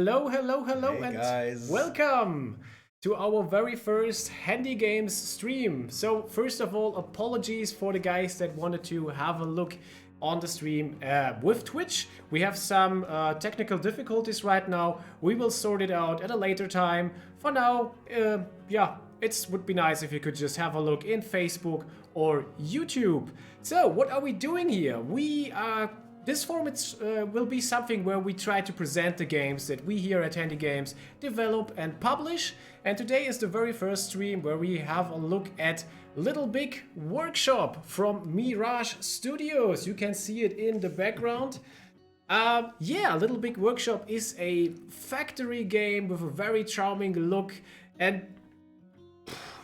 Hello, Hey and guys. welcome to our very first Handy Games stream. So, first of all, apologies for the guys that wanted to have a look on the stream with Twitch. We have some technical difficulties right now. We will sort it out at a later time. For now, yeah, it would be nice if you could just have a look in Facebook or YouTube. So, what are we doing here? We are this format will be something where we try to present the games that we here at Handy Games develop and publish. And today is the very first stream where we have a look at Little Big Workshop from Mirage Studios. You can see it in the background. Yeah, Little Big Workshop is a factory game with a very charming look, and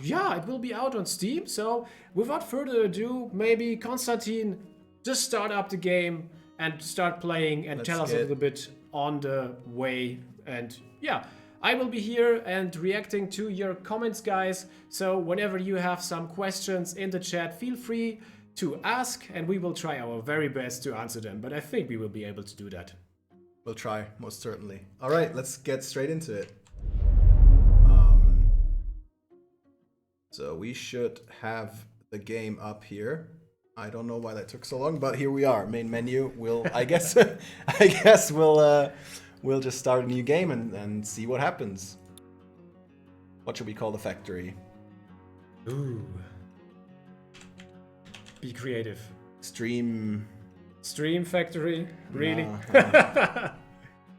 yeah, it will be out on Steam. So without further ado, maybe Konstantin, just start up the game and start playing and tell us a little bit on the way. And yeah, I will be here and reacting to your comments, guys. So whenever you have some questions in the chat, feel free to ask and we will try our very best to answer them. But I think we will be able to do that. We'll try, most certainly. All right, let's get straight into it. So we should have the game up here. I don't know why that took so long, but here we are. Main menu. I guess we'll just start a new game and see what happens. What should we call the factory? Ooh. Be creative. Stream Factory? Really? No.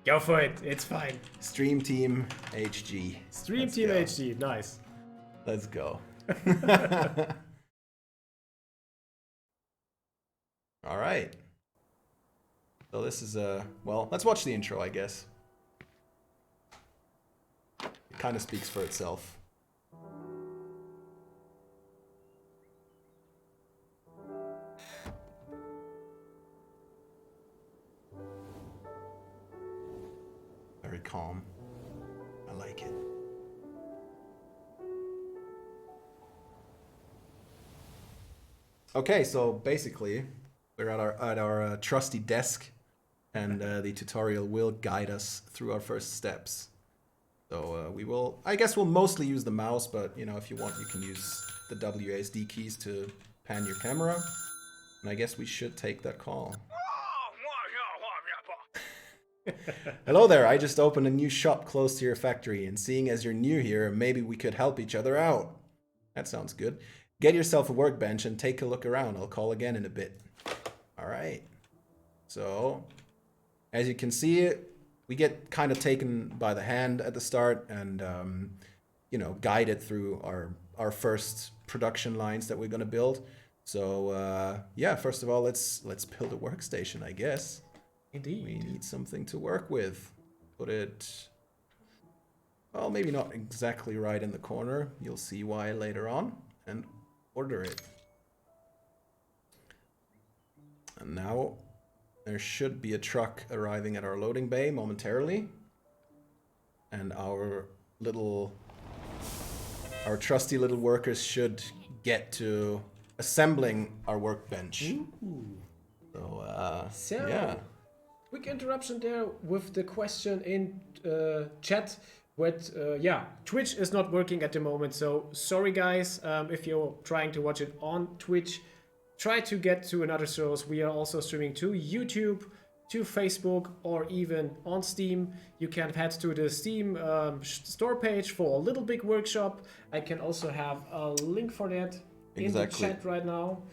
Go for it. It's fine. Stream Team HG. Stream Team HG. Nice. Let's go. All right. So this is well, let's watch the intro, I guess. It kind of speaks for itself. Very calm. I like it. Okay, so basically, we're at our trusty desk, and the tutorial will guide us through our first steps. So I guess we'll mostly use the mouse, but you know, if you want, you can use the WASD keys to pan your camera. And I guess we should take that call. Hello there, I just opened a new shop close to your factory, and seeing as you're new here, maybe we could help each other out. That sounds good. Get yourself a workbench and take a look around. I'll call again in a bit. All right. So, as you can see, we get kind of taken by the hand at the start and, you know, guided through our first production lines that we're going to build. So, yeah, first of all, let's build a workstation, I guess. Indeed. We need something to work with. Put it, well, maybe not exactly right in the corner. You'll see why later on. And order it. And now there should be a truck arriving at our loading bay momentarily. And our trusty little workers should get to assembling our workbench. Ooh. So, yeah. Quick interruption there with the question in chat. Yeah, Twitch is not working at the moment, so sorry guys if you're trying to watch it on Twitch. Try to get to another source. We are also streaming to YouTube, to Facebook, or even on Steam. You can head to the Steam store page for Little Big Workshop. I can also have a link for that in the chat right now.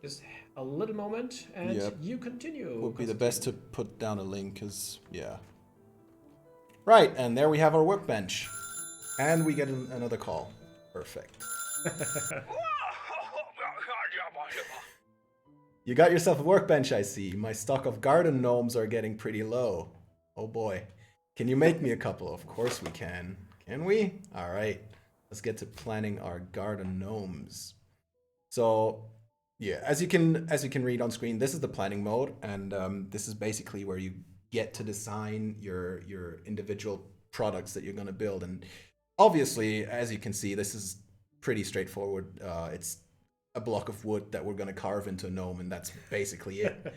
Just a little moment, and you continue. Would be the best to put down a link, because, yeah. Right, and there we have our workbench. And we get another call. Perfect. You got yourself a workbench, I see. My stock of garden gnomes are getting pretty low. Oh boy. Can you make me a couple? Of course we can. Can we? All right. Let's get to planning our garden gnomes. So, yeah, as you can read on screen, this is the planning mode, and this is basically where you get to design your individual products that you're going to build. And obviously, as you can see, this is pretty straightforward. It's a block of wood that we're going to carve into a gnome, and that's basically it.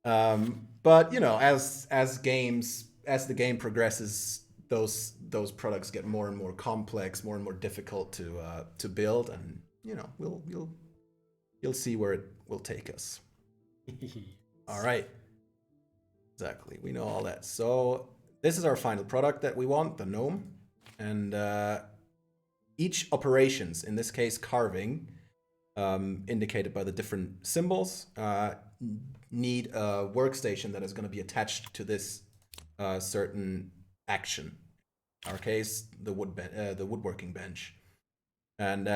But you know, as games as the game progresses, those products get more and more complex, more and more difficult to build, and you'll see where it will take us. All right. Exactly. We know all that. So this is our final product that we want, the gnome. And each operations, in this case carving, indicated by the different symbols, need a workstation that is going to be attached to this certain action. In our case, the woodworking bench. And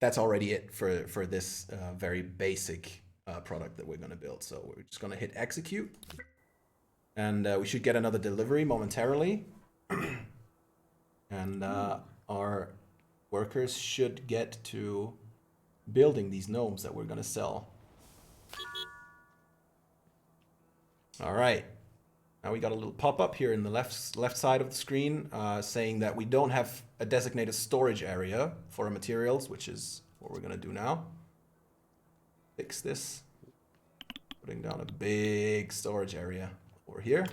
that's already it for this very basic product that we're going to build. So we're just going to hit execute. And we should get another delivery momentarily. And our workers should get to building these gnomes that we're going to sell. All right. Now we got a little pop-up here in the left side of the screen saying that we don't have a designated storage area for our materials, which is what we're going to do now. Fix this. Putting down a big storage area over here.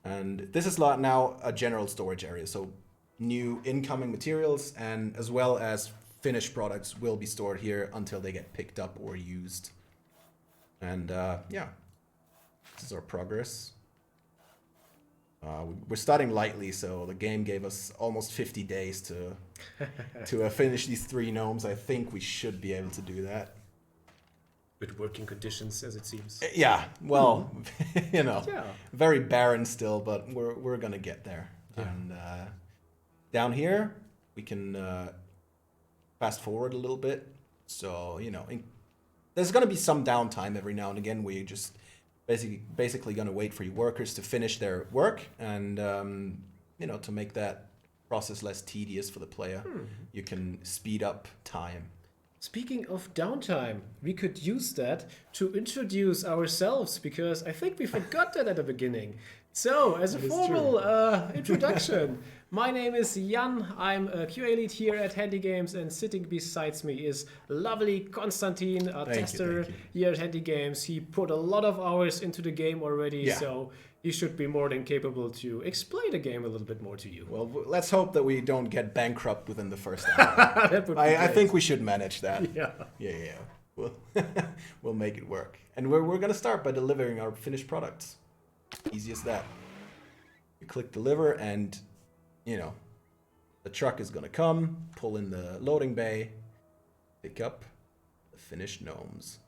And this is now a general storage area. So new incoming materials and as well as finished products will be stored here until they get picked up or used. And yeah, this is our progress. We're starting lightly, so the game gave us almost 50 days to finish these 3 gnomes. I think we should be able to do that. With working conditions, as it seems. Yeah, well, very barren still, but we're gonna get there. Yeah. And down here, we can fast forward a little bit. So, there's gonna be some downtime every now and again. We just basically gonna wait for your workers to finish their work and, to make that process less tedious for the player. You can speed up time. Speaking of downtime, we could use that to introduce ourselves, because I think we forgot that at the beginning. So, as a formal introduction, my name is Jan. I'm a QA lead here at Handy Games, and sitting beside me is lovely Konstantin, a tester here at Handy Games. He put a lot of hours into the game already, so he should be more than capable to explain the game a little bit more to you. Well, let's hope that we don't get bankrupt within the first hour. That would be I think we should manage that. Yeah. We'll make it work. And we're going to start by delivering our finished products. Easy as that. You click deliver and, the truck is going to come, pull in the loading bay, pick up the finished gnomes.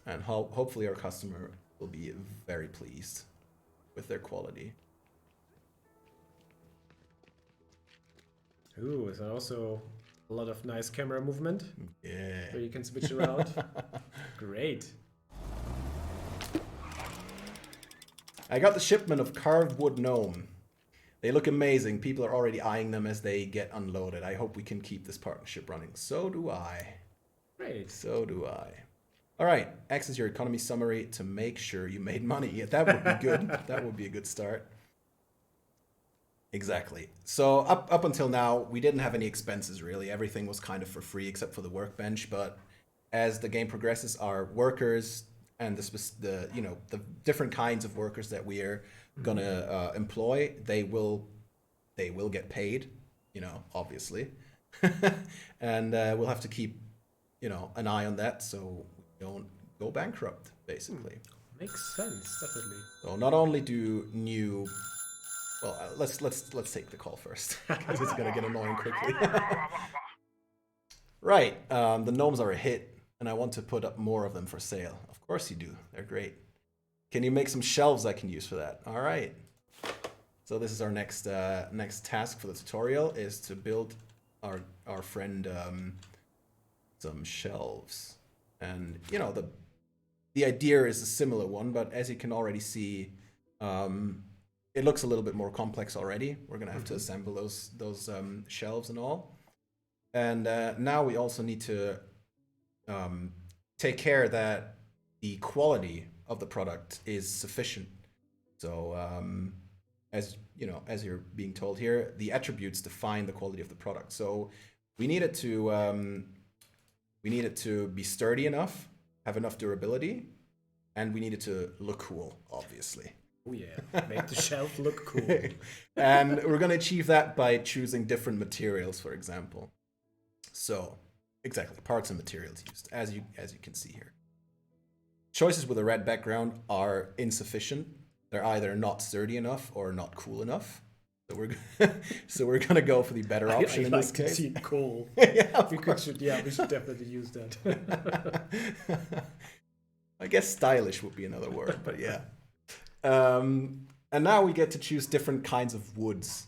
And hopefully our customer will be very pleased with their quality. Ooh, is there also a lot of nice camera movement? Yeah. Where you can switch around. Great. I got the shipment of carved wood gnome. They look amazing. People are already eyeing them as they get unloaded. I hope we can keep this partnership running. So do I. Great. So do I. All right, access your economy summary to make sure you made money. Yeah, that would be good. That would be a good start. Exactly. So up until now, we didn't have any expenses really. Everything was kind of for free except for the workbench. But as the game progresses, our workers and the different kinds of workers that we are gonna employ, they will get paid. Obviously, and we'll have to keep an eye on that so don't go bankrupt, basically. Makes sense, definitely. So not only do new, well, let's take the call first because it's gonna get annoying quickly. Right, the gnomes are a hit, and I want to put up more of them for sale. Of course you do. They're great. Can you make some shelves I can use for that? All right. So this is our next task for the tutorial is to build our friend some shelves. And the idea is a similar one, but as you can already see, it looks a little bit more complex already. We're gonna have to assemble those shelves and all. And now we also need to take care that the quality of the product is sufficient. So as you're being told here, the attributes define the quality of the product. So we need it to be sturdy enough, have enough durability, And we need it to look cool, obviously. Oh yeah, make the shelf look cool. And we're going to achieve that by choosing different materials, for example. So, exactly, parts and materials used, as you can see here. Choices with a red background are insufficient. They're either not sturdy enough or not cool enough. So we're gonna go for the better option in this case. To see cool. Yeah, we should definitely use that. I guess stylish would be another word, but yeah. And now we get to choose different kinds of woods.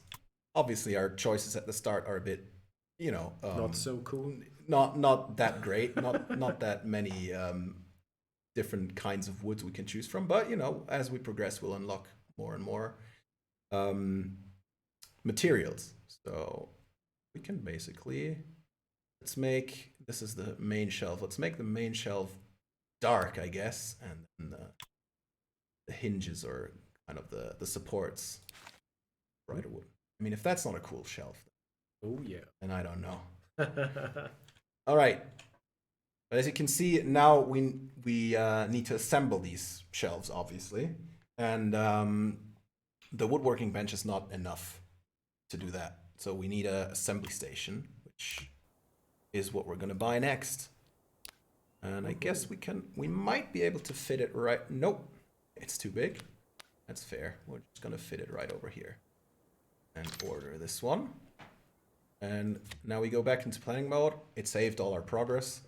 Obviously, our choices at the start are a bit, not so cool. Not that great. Not that many different kinds of woods we can choose from. But as we progress, we'll unlock more and more materials. So we can basically this is the main shelf. Let's make the main shelf dark, I guess, and the hinges or kind of the supports brighter wood. I mean, if that's not a cool shelf, oh yeah, then I don't know. All right, but as you can see now, we need to assemble these shelves, obviously, and the woodworking bench is not enough to do that. So we need an assembly station, which is what we're gonna buy next. And I guess we might be able to fit it right. Nope, it's too big. That's fair. We're just gonna fit it right over here and order this one. And now we go back into planning mode. It saved all our progress.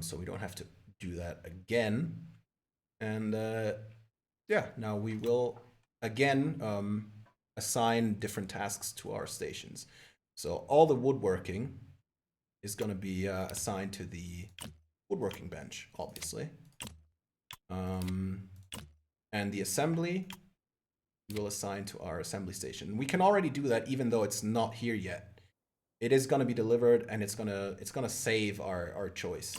So we don't have to do that again. And yeah, now we will again assign different tasks to our stations. So all the woodworking is going to be assigned to the woodworking bench, obviously. And the assembly we will assign to our assembly station. We can already do that even though it's not here yet. It is going to be delivered, and it's gonna save our choice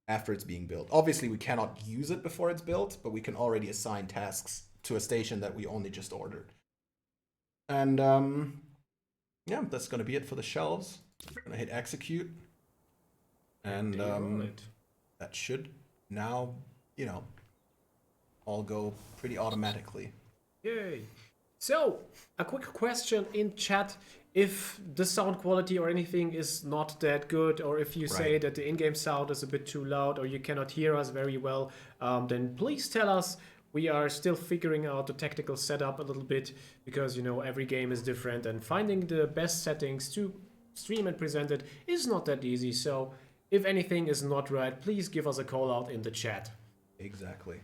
after it's being built. Obviously, we cannot use it before it's built, but we can already assign tasks to a station that we only just ordered. And yeah, that's going to be it for the shelves. I'm going to hit execute. And that should now, all go pretty automatically. Yay. So, a quick question in chat. If the sound quality or anything is not that good, or if you say that the in-game sound is a bit too loud, or you cannot hear us very well, then please tell us. We are still figuring out the technical setup a little bit, because every game is different, and finding the best settings to stream and present it is not that easy. So if anything is not right, please give us a call out in the chat. Exactly.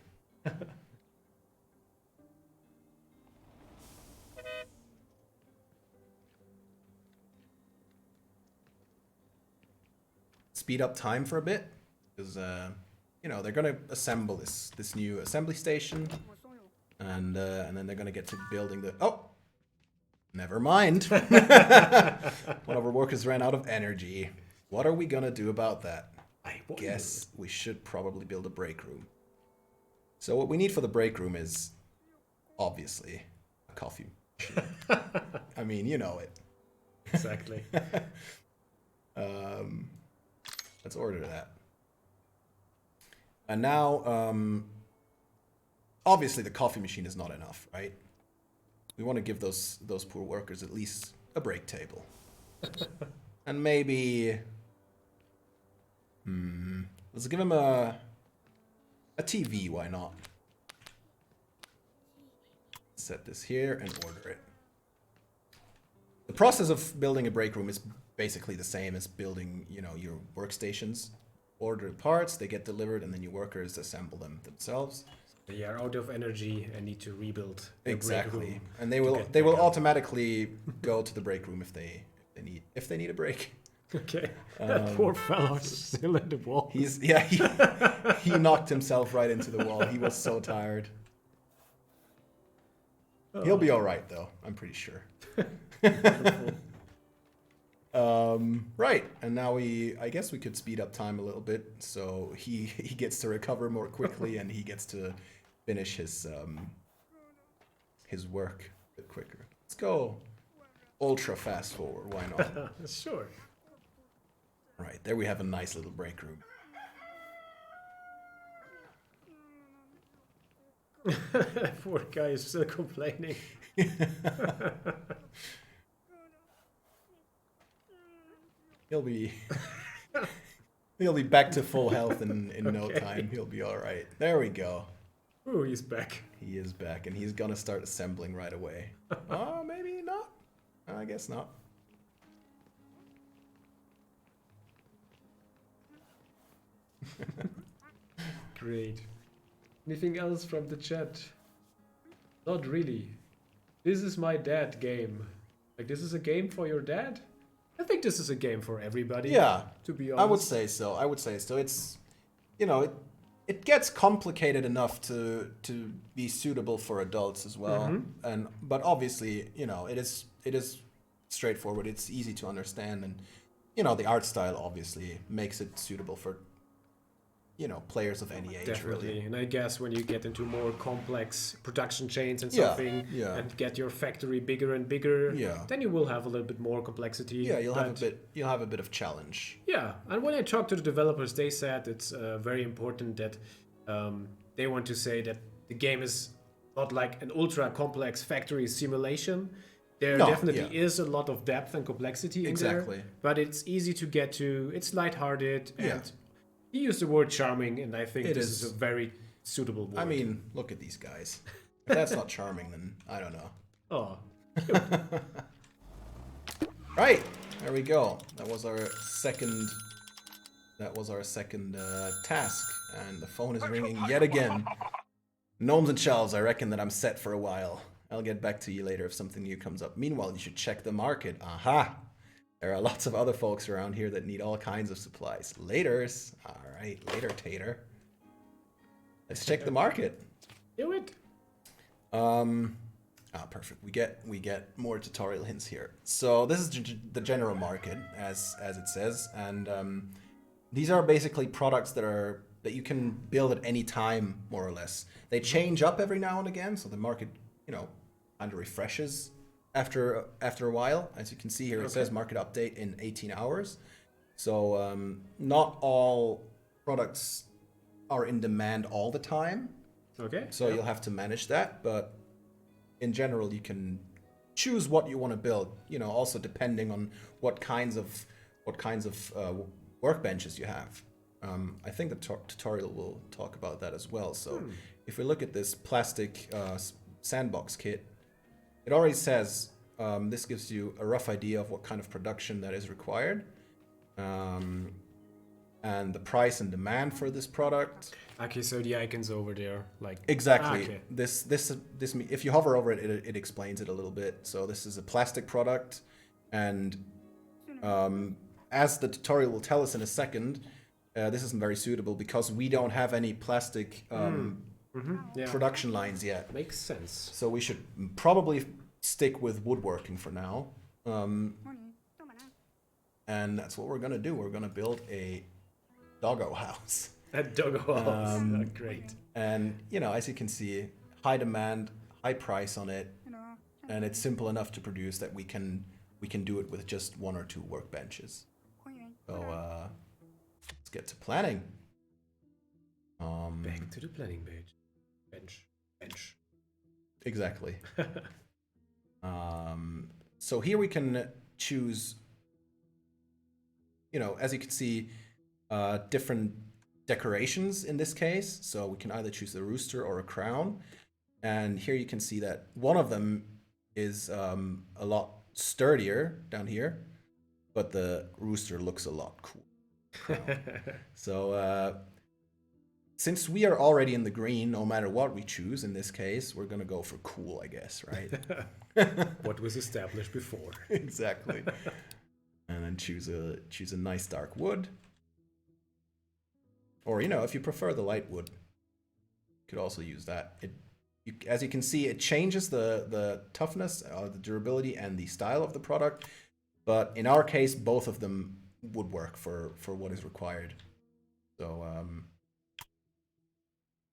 Speed up time for a bit, because they're gonna assemble this new assembly station, and then they're gonna get to building the. Oh, never mind. One of our workers ran out of energy. What are we gonna do about that? I guess we should probably build a break room. So what we need for the break room is obviously a coffee machine. I mean, you know it. Exactly. Let's order that. And now, obviously the coffee machine is not enough, right? We want to give those poor workers at least a break table. And maybe, let's give them a TV, why not? Set this here and order it. The process of building a break room is basically the same as building, your workstations. Order parts, they get delivered, and then your workers assemble them themselves. They are out of energy and need to rebuild. Exactly, and they will automatically go to the break room if they need a break. Okay, that poor fellow's still in the wall. He knocked himself right into the wall. He was so tired. He'll be all right though, I'm pretty sure. Right, and now I guess we could speed up time a little bit, so he gets to recover more quickly and he gets to finish his work a bit quicker. Let's go ultra fast forward, why not? Sure. Right, there we have a nice little break room. Poor guy is still complaining. He'll be he'll be back to full health in no Okay. time. He'll be all right. There we go. Ooh, he's back. He is back, and he's gonna start assembling right away. Oh, maybe not. I guess not. Great. Anything else from the chat? Not really. This is my dad game. Like, this is a game for your dad? I think this is a game for everybody. Yeah, To be honest. I would say so. I would say so. It's, you know, it gets complicated enough to be suitable for adults as well. And but obviously, you know, it is straightforward. It's easy to understand, and you know, the art style obviously makes it suitable for, you know, players of any age. Definitely. Really. And I guess when you get into more complex production chains and Yeah, something, yeah. and get your factory bigger and bigger, Yeah. then you will have a little bit more complexity. Yeah, you'll have but- a bit of challenge. Yeah, and when I talked to the developers, they said it's very important that they want to say that the game is not like an ultra complex factory simulation. There No, definitely yeah. is a lot of depth and complexity in Exactly. there, but it's easy to get to. It's lighthearted, and Yeah. you use the word charming, and I think It this is. is a very suitable word. I mean, look at these guys. If that's not charming, then I don't know. oh, Right, there we go. That was our second task, and the phone is ringing yet again. Gnomes and shells, I reckon that I'm set for a while. I'll get back to you later if something new comes up. Meanwhile, you should check the market. Aha! There are lots of other folks around here that need all kinds of supplies. Laters. Alright, later, Tater. Let's check the market. do it. Perfect. We get more tutorial hints here. So this is the general market, as it says, and these are basically products that you can build at any time, more or less. They change up every now and again, so the market, you know, kind of refreshes after a while. As you can see here, it says market update in 18 hours. So not all products are in demand all the time. Okay. So you'll have to manage that, but in general, you can choose what you want to build. You know, also depending on what kinds of workbenches you have. I think the tutorial will talk about that as well. So if we look at this plastic sandbox kit, it already says this gives you a rough idea of what kind of production that is required, and the price and demand for this product. Okay, so the icons over there, like Exactly. Okay. This if you hover over it, it explains it a little bit. So this is a plastic product, and as the tutorial will tell us in a second, this isn't very suitable because we don't have any plastic Yeah. production lines yet. Makes sense. So we should probably stick with woodworking for now. And that's what we're gonna do. We're gonna build a doggo house. A doggo house. Great. And, you know, as you can see, high demand, high price on it, and it's simple enough to produce that we can do it with just one or two workbenches. So let's get to planning. Back to the planning page. Bench. Exactly. So here we can choose, you know, as you can see, different decorations in this case. So we can either choose the rooster or a crown. And here you can see that one of them is a lot sturdier down here, but the rooster looks a lot cool. So since we are already in the green, no matter what we choose in this case, we're gonna go for cool, I guess, right? What was established before. Exactly. And then choose a nice dark wood. Or, you know, if you prefer the light wood, you could also use that. As you can see, it changes the toughness, the durability, and the style of the product. But in our case, both of them would work for what is required. So,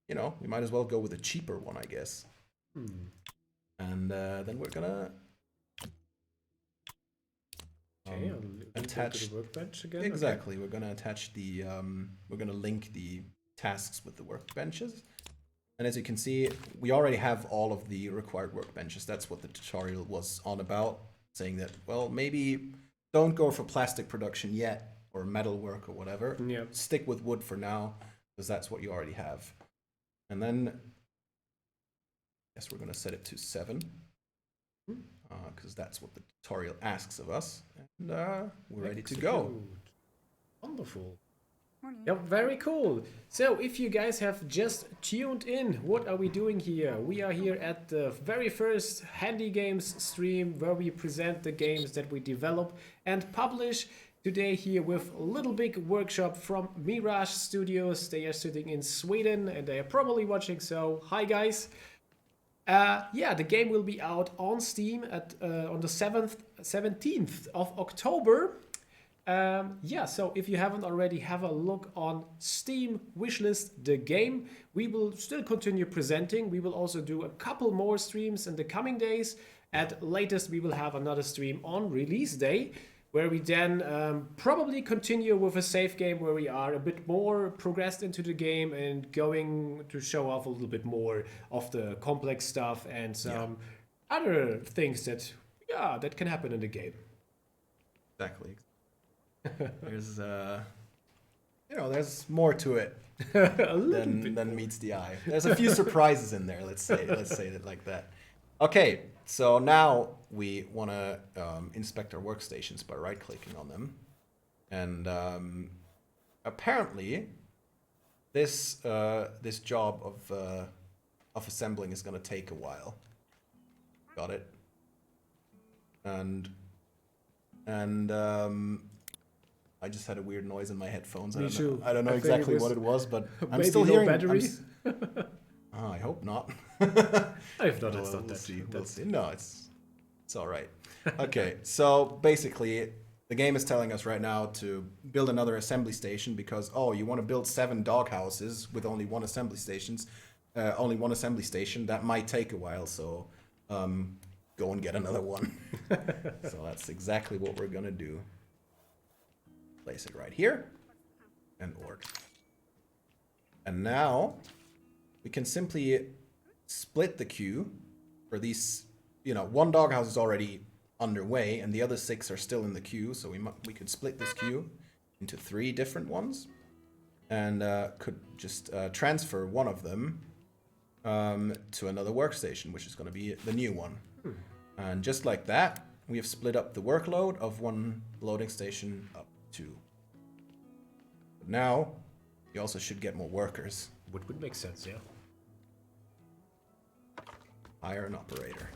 you know, we might as well go with a cheaper one, I guess. And then we're gonna Okay, I'll attach to the workbench again. exactly. Okay. We're gonna attach the we're gonna link the tasks with the workbenches. And as you can see, we already have all of the required workbenches. That's what the tutorial was on about, saying that, well, maybe don't go for plastic production yet, or metal work or whatever. Yeah. Stick with wood for now, because that's what you already have. And then, I guess we're going to set it to 7, because that's what the tutorial asks of us. And we're ready to go. Wonderful. Yeah, very cool. So if you guys have just tuned in, what are we doing here? We are here at the very first Handy Games stream where we present the games that we develop and publish. Today here with Little Big Workshop from Mirage Studios. They are sitting in Sweden and they are probably watching, so hi guys. Yeah, the game will be out on Steam at on the 17th of October. Yeah, so if you haven't already, have a look on Steam wishlist the game. We will still continue presenting. We will also do a couple more streams in the coming days. At latest, we will have another stream on release day, where we then probably continue with a save game where we are a bit more progressed into the game and going to show off a little bit more of the complex stuff and some other things that, yeah, that can happen in the game. Exactly. There's there's more to it than meets the eye. There's a few surprises in there. Let's say it like that. Okay, so now we want to inspect our workstations by right-clicking on them, and apparently this job of assembling is going to take a while. Got it. And I just had a weird noise in my headphones. Me too. I don't know exactly what it was, but I'm maybe still low hearing batteries. I hope not. If not, it's not We'll that. see. We'll see. No, it's all right. Okay, so basically, the game is telling us right now to build another assembly station because you want to build 7 dog houses with only one assembly station. That might take a while, so go and get another one. So that's exactly what we're gonna do. Place it right here and order. And now we can simply split the queue for these. One doghouse is already underway and the other 6 are still in the queue, so we could split this queue into 3 different ones and could just transfer one of them to another workstation, which is going to be the new one. And just like that, we have split up the workload of one loading station up to 2. But now, you also should get more workers. Would make sense, yeah. Hire an operator.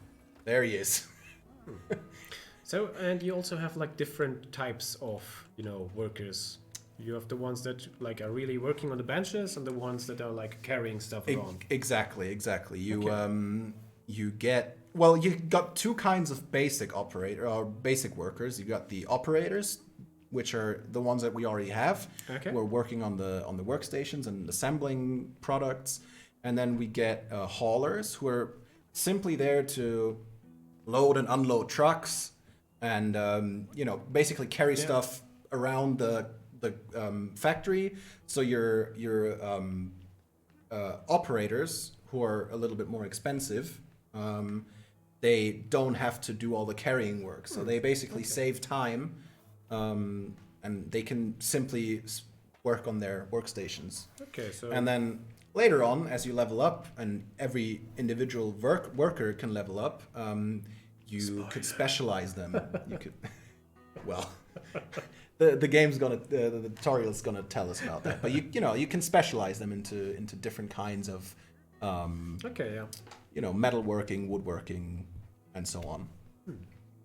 There he is. So, and you also have like different types of, workers. You have the ones that like are really working on the benches and the ones that are like carrying stuff around. Exactly. You got 2 kinds of basic workers. You got the operators, which are the ones that we already have. Okay. We're working on the workstations and assembling products, and then we get haulers, who are simply there to load and unload trucks, and basically carry stuff around the factory. So your operators, who are a little bit more expensive, they don't have to do all the carrying work. So they basically save time, and they can simply work on their workstations. Okay, so... And then later on, as you level up, and every individual worker can level up, you could specialize them. You could... Well... The game's the tutorial's gonna tell us about that, but you can specialize them into different kinds of metalworking, woodworking, and so on.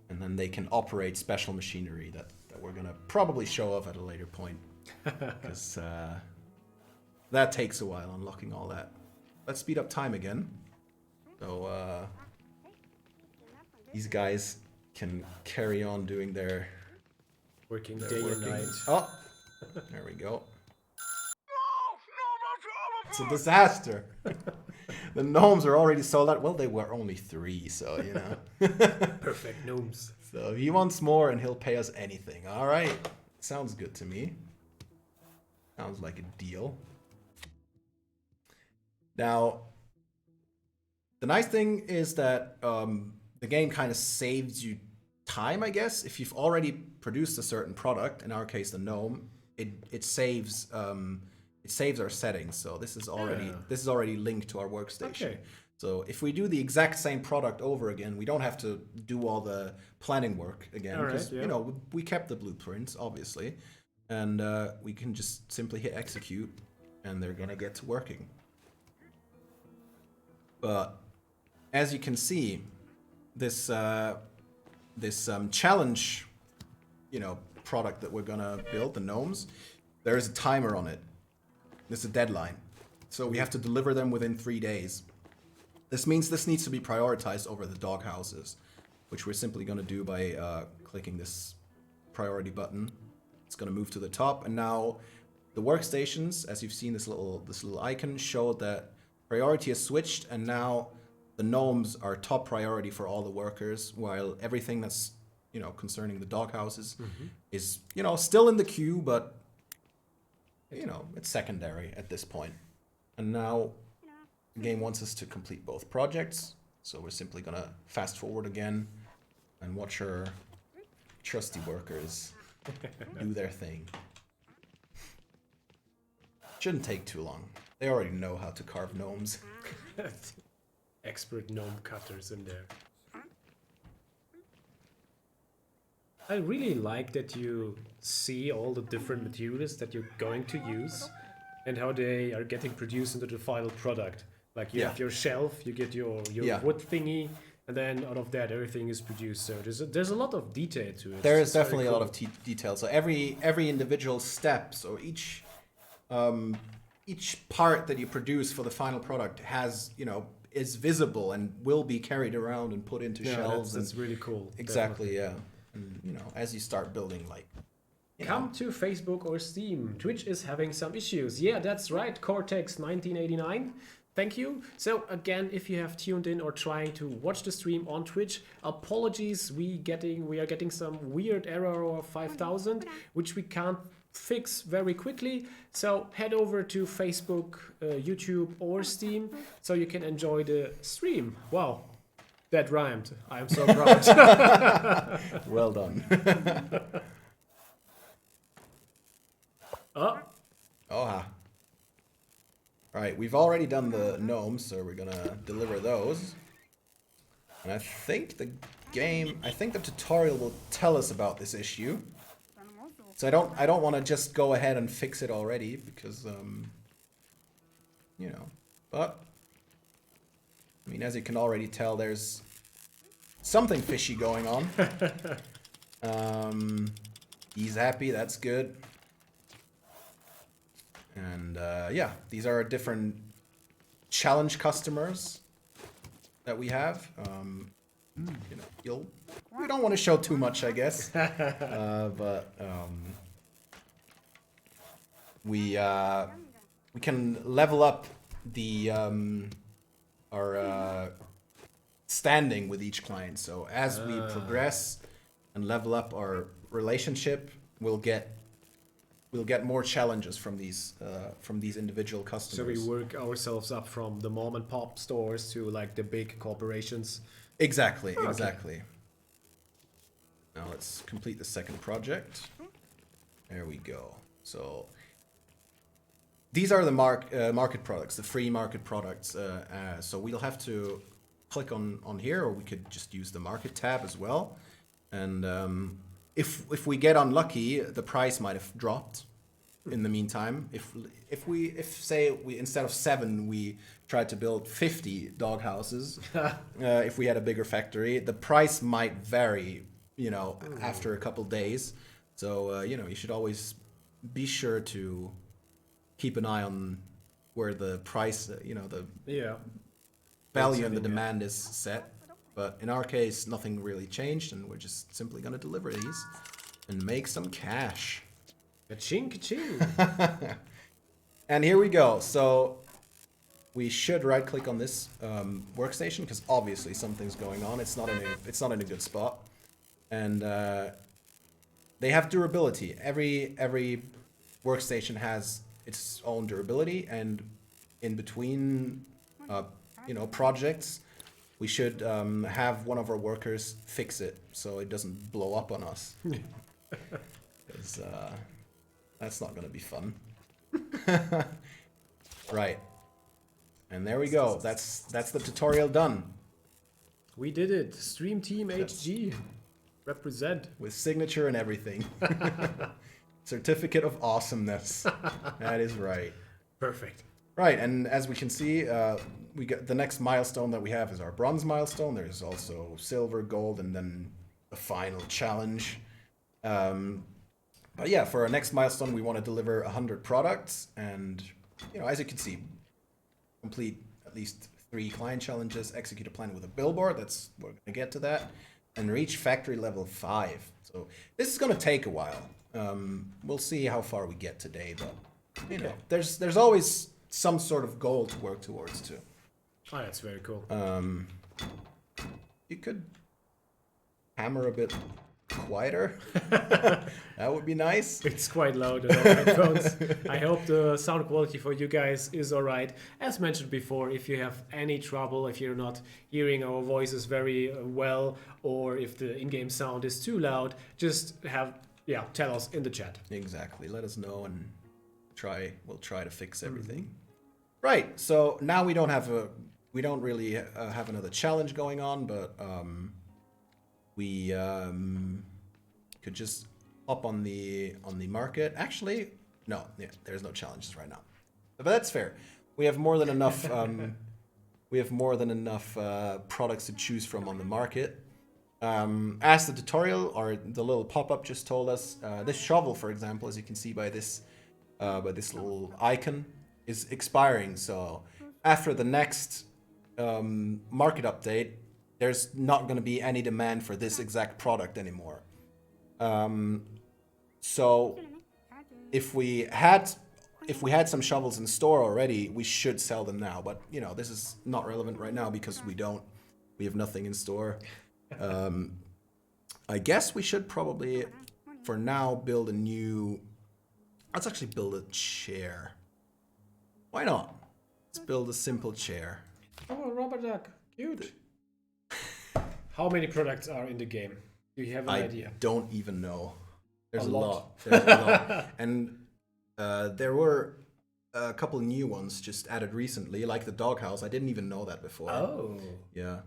And then they can operate special machinery that we're gonna probably show off at a later point, because that takes a while unlocking all that. Let's speed up time again, so these guys can carry on doing their working day and night. Oh, there we go. It's a disaster. The gnomes are already sold out. Well, they were only 3, so Perfect gnomes. So he wants more, and he'll pay us anything. All right, sounds good to me. Sounds like a deal. Now, The nice thing is that the game kind of saves you time, I guess. If you've already produced a certain product, in our case the gnome, it saves our settings. So this is already linked to our workstation. Okay. So if we do the exact same product over again, we don't have to do all the planning work again, All right, because yeah. we kept the blueprints obviously, and we can just simply hit execute, and they're gonna get to working. But as you can see, this challenge, product that we're gonna build, the gnomes, there is a timer on it. There's a deadline, so we have to deliver them within 3 days. This means this needs to be prioritized over the dog houses, which we're simply gonna do by clicking this priority button. It's gonna move to the top, and now the workstations, as you've seen, this little icon showed that priority is switched, and now the gnomes are top priority for all the workers, while everything that's concerning the dog houses is still in the queue, but it's secondary at this point. And now the game wants us to complete both projects, so we're simply gonna fast forward again and watch our trusty workers do their thing. Shouldn't take too long. They already know how to carve gnomes. Expert gnome cutters in there. I really like that you see all the different materials that you're going to use and how they are getting produced into the final product. Like you have your shelf, you get your wood thingy, and then out of that everything is produced. So there's a lot of detail to it. There is definitely a lot of detail. So every individual step, so each part that you produce for the final product has is visible and will be carried around and put into shelves. That's really cool. Exactly, definitely. Yeah. And as you start building, come to Facebook or Steam. Twitch is having some issues. Yeah, that's right. Cortex 1989. Thank you. So again, if you have tuned in or trying to watch the stream on Twitch, apologies. We are getting some weird error of 5000, which we can't fix very quickly. So head over to Facebook, YouTube, or Steam so you can enjoy the stream. Wow. That rhymed. I am so proud. Well done. Oh. All right, we've already done the gnomes, so we're gonna deliver those. And I think the tutorial will tell us about this issue. So I don't want to just go ahead and fix it already because but I mean, as you can already tell, there's something fishy going on. He's happy, that's good. And yeah, these are different challenge customers that we have. We don't want to show too much, I guess. But we can level up the our standing with each client. So as we progress and level up our relationship, we'll get more challenges from these individual customers. So we work ourselves up from the mom and pop stores to like the big corporations. Exactly. Now let's complete the second project. There we go. So these are the market products, the free market products. So we'll have to click on here, or we could just use the market tab as well. And if we get unlucky, the price might have dropped in the meantime. If say we instead of 7 we tried to build 50 dog houses, if we had a bigger factory, the price might vary, after a couple days. So you should always be sure to keep an eye on where the price, the value and the demand is set. But in our case, nothing really changed, and we're just simply going to deliver these and make some cash. Ka-ching, ka-ching. And here we go. So we should right-click on this workstation because obviously something's going on. It's not in a good spot, and they have durability. Every workstation has its own durability, and in between projects, We should have one of our workers fix it so it doesn't blow up on us. Because that's not going to be fun. Right. And there we go. That's the tutorial done. We did it. Stream Team HG. Represent. With signature and everything. Certificate of awesomeness. That is right. Perfect. Right, and as we can see, we got the next milestone that we have is our bronze milestone. There's also silver, gold, and then the final challenge. But yeah, for our next milestone, we want to deliver 100 products, and as you can see, complete at least 3 client challenges, execute a plan with a billboard. We're gonna get to that, and reach factory level 5. So this is gonna take a while. We'll see how far we get today, but there's always some sort of goal to work towards too. Oh, that's very cool. You could hammer a bit quieter. That would be nice. It's quite loud on our headphones. I hope the sound quality for you guys is alright. As mentioned before, if you have any trouble, if you're not hearing our voices very well, or if the in-game sound is too loud, just tell us in the chat. Exactly. Let us know and we'll try to fix everything. Right. So now we don't really have another challenge going on, but we could just hop on the market. Actually, no, there's no challenges right now, but that's fair. We have more than enough. Products to choose from on the market. As the tutorial or the little pop-up just told us, this shovel, for example, as you can see by this little icon, is expiring. So after the next market update, there's not going to be any demand for this exact product anymore. So if we had some shovels in store already, we should sell them now. But this is not relevant right now because we have nothing in store. I guess we should probably, for now, build a new. Let's actually build a chair. Why not? Let's build a simple chair. Oh, rubber duck. Cute. How many products are in the game? Do you have an idea? I don't even know. There's a lot. And there were a couple new ones just added recently, like the doghouse. I didn't even know that before. Oh. Yeah.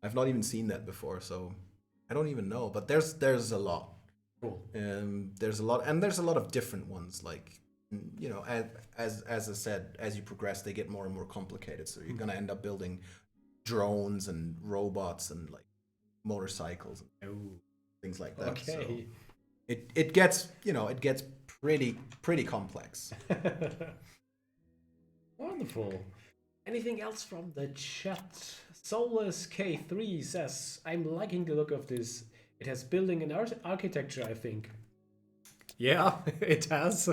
I've not even seen that before, so I don't even know. But there's a lot. Cool. There's a lot, and there's a lot of different ones. Like, as I said, as you progress, they get more and more complicated. So you're gonna end up building drones and robots and like motorcycles and things like that. Okay. So it gets pretty complex. Wonderful. Anything else from the chat? Soulless K3 says, I'm liking the look of this. It has building and architecture, I think. Yeah, it has.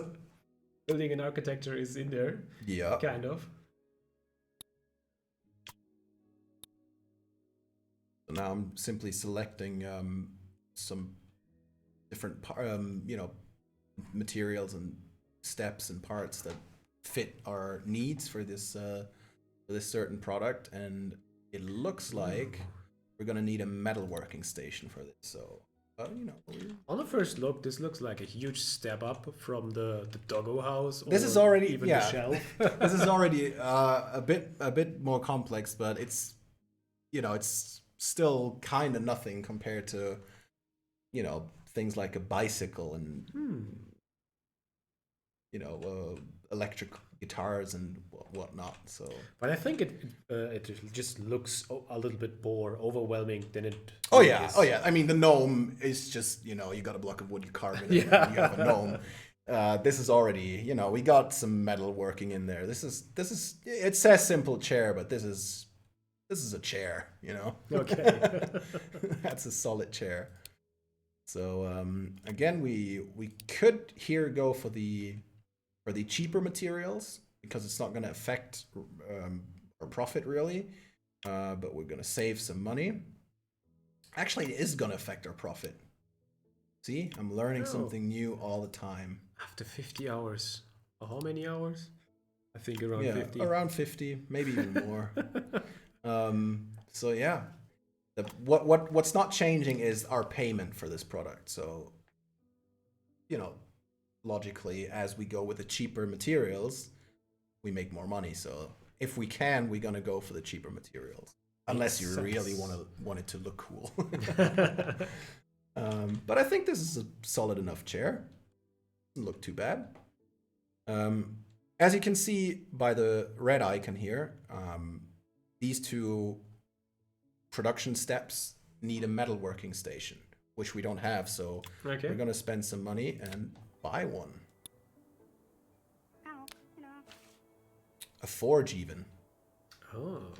Building and architecture is in there. Yeah. Kind of. So now I'm simply selecting some different materials and steps and parts that fit our needs for this certain product, and it looks like we're gonna need a metalworking station for this. So on the first look, this looks like a huge step up from the doggo house. This is already even the shelf. This is already a bit more complex, but it's it's still kind of nothing compared to things like a bicycle and electric guitars and whatnot. So, but I think it just looks a little bit more overwhelming than it. Oh yeah. I mean, the gnome is just you got a block of wood, you carve it, and you have a gnome. This is already we got some metal working in there. This is it says simple chair, but this is a chair. Okay. That's a solid chair. So again, we could here go for the cheaper materials because it's not going to affect our profit really, but we're going to save some money. Actually, it is going to affect our profit. See, I'm learning something new all the time. After 50 hours. How many hours? I think around 50. Around 50, maybe even more. So yeah, what's not changing is our payment for this product. So, you know, logically, as we go with the cheaper materials, we make more money. So if we can, we're gonna go for the cheaper materials, unless you really want it to look cool. But I think this is a solid enough chair. Doesn't look too bad. As you can see by the red icon here, these two production steps need a metalworking station, which we don't have. So we're gonna spend some money and buy one. A forge even. Oh.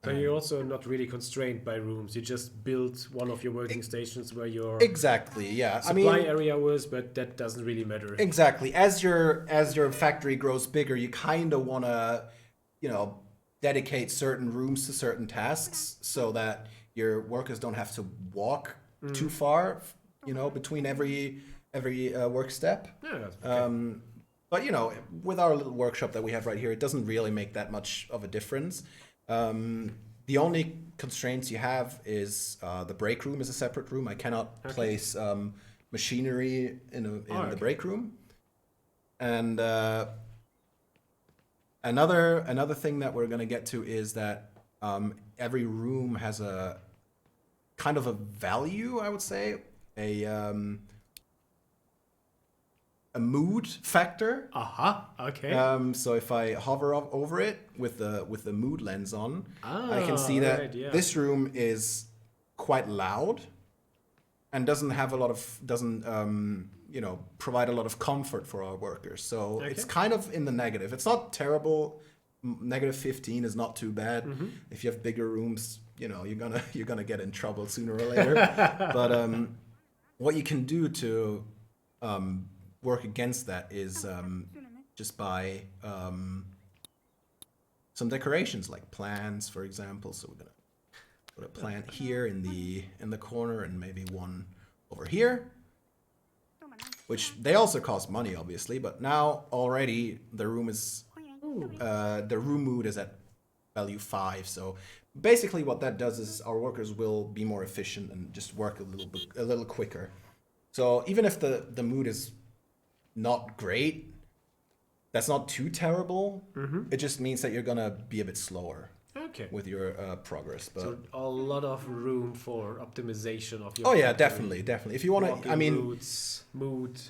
So you're also not really constrained by rooms. You just build one of your working stations where your supply area was, but that doesn't really matter. Exactly. As your factory grows bigger, you kind of want to, you know, dedicate certain rooms to certain tasks so that your workers don't have to walk too far, you know, between every work step. Yeah. Okay. But you know, with our little workshop that we have right here, it doesn't really make that much of a difference. The only constraints you have is the break room is a separate room. I cannot place machinery in the break room. And another thing that we're gonna get to is that every room has a kind of a value, I would say, a mood factor. Okay. So if I hover over it with the mood lens on, I can see that this room is quite loud and doesn't you know, provide a lot of comfort for our workers. So it's kind of in the negative. It's not terrible. -15 is not too bad. If you have bigger rooms, you know, you're gonna get in trouble sooner or later. But what you can do to work against that is just buy some decorations like plants, for example. So we're gonna put a plant here in the corner and maybe one over here, which they also cost money, obviously. But now already the room is the room mood is at value 5. So basically, what that does is our workers will be more efficient and just work a little quicker. So even if the mood is not great, that's not too terrible. It just means that you're gonna be a bit slower with your progress. But so a lot of room for optimization of your definitely. If you want to, I mean, routes, mood,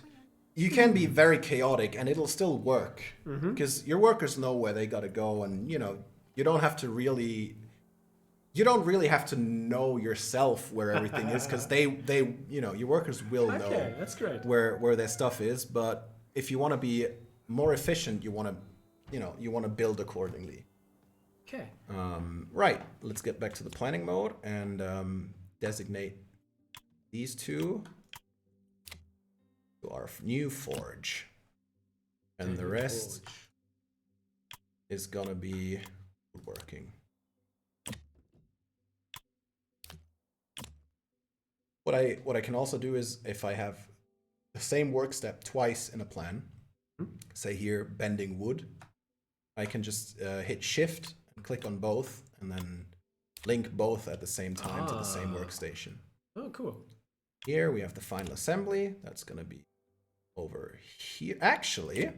you can be very chaotic and it'll still work because your workers know where they gotta go, and you know, you don't really have to know yourself where everything is, because they you know, your workers will know that's great. where their stuff is. But if you want to be more efficient, you want to build accordingly. Okay. Right. Let's get back to the planning mode and designate these two to our new forge, and the rest is gonna be working. What I can also do is, if I have the same work step twice in a plan, say here bending wood, I can just hit shift and click on both and then link both at the same time to the same workstation. Oh, cool. Here we have the final assembly. That's gonna be over here. Actually,